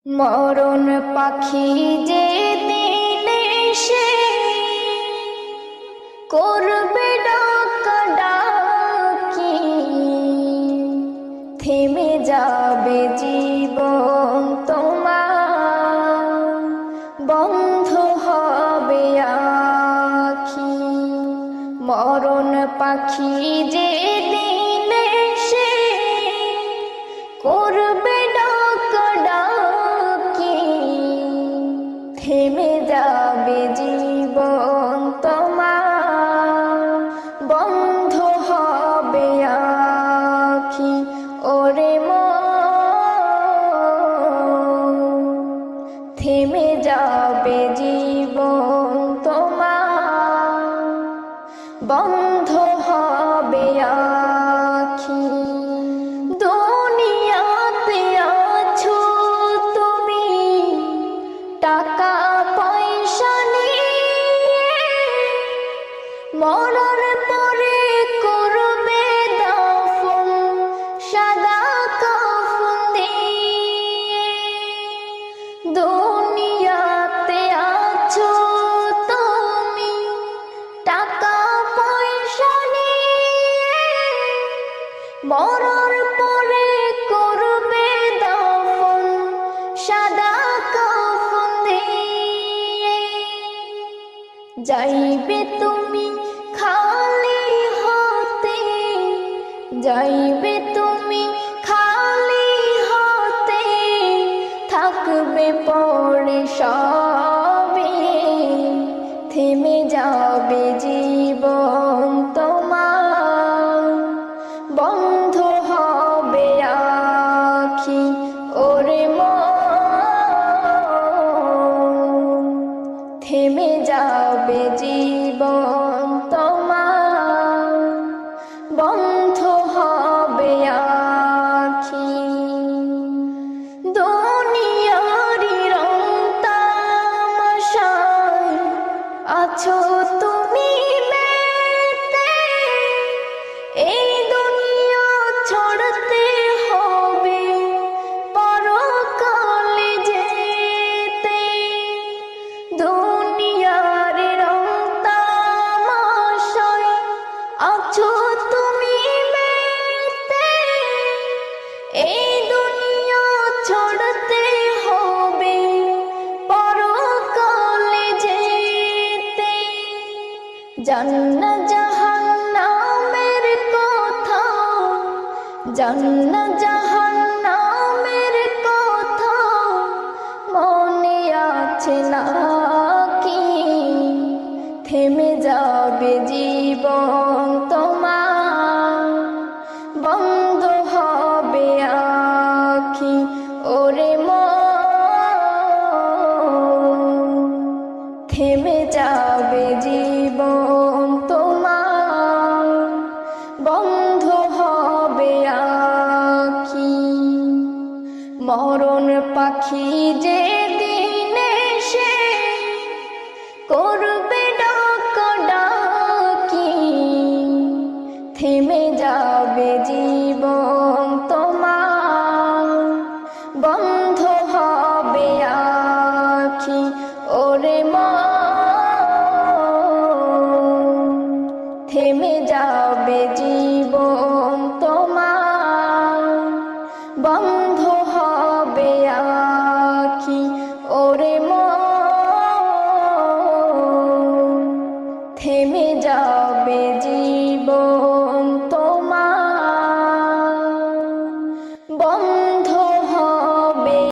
মরণ পাখি যে দিন এসে করবে ডাকাডাকি, থেমে যাবে জীবন তোমার, বন্ধ হবে আখি। মরণ পাখি যে দিন এসে করবে ডাকাডাকি, থেমে যাবে জীবন তোমার, বন্ধ হবে আখি। ওরে মন, থেমে যাবে জীবন তোমার, বন্ধ হবে আখি। দুনিয়াতে আছো তুমি টাকা পয়সা নিয়ে, মরার পরে করবে দাফন সাদা কাফন দিয়ে। দুনিয়াতে আছো তুমি টাকা পয়সা নিয়ে, মরার পরে করবে দাফন সাদা কাফন দিয়ে। যাইবে তুমি খালি হাতে, যাইবে তুমি খালি হাতে, থাকবে পরে সবে, থেমে যাবে জীবন তোমার, বন্ধ হবে আখি। ওরে মন, থেমে যাবে জীবন তোমার, বন্ধ হবে আখি। দুনিয়ারি রং তামাশায় আছো তুমি মেতে, এই দুনিয়া ছড়তে হবে পরকালে যেতে। দুনিয়ার রং তামাশায় আছো তুমি মেতে, এই দুনিয়া ছড়তে হবে পরকালে যেতে। জান্নাত জাহান্নামের কথা, জান্নাত জাহান্নামের কথা মনে আছে নাকি, থেমে যাবে জীবন তোমার, বন্ধ হবে আখি। ওরে মন, থেমে যাবে জীবন তোমার, বন্ধ হবে আখি। মরণ পাখি যে দিন এসে করবে ডাকাডাকি, থেমে যাবে জীবন তোমার, বন্ধ হবে আখি। ওরে মন, থেমে যাবে জীবন তোমার, বন্ধ হবে আখি। ওরে মন, থেমে যাবে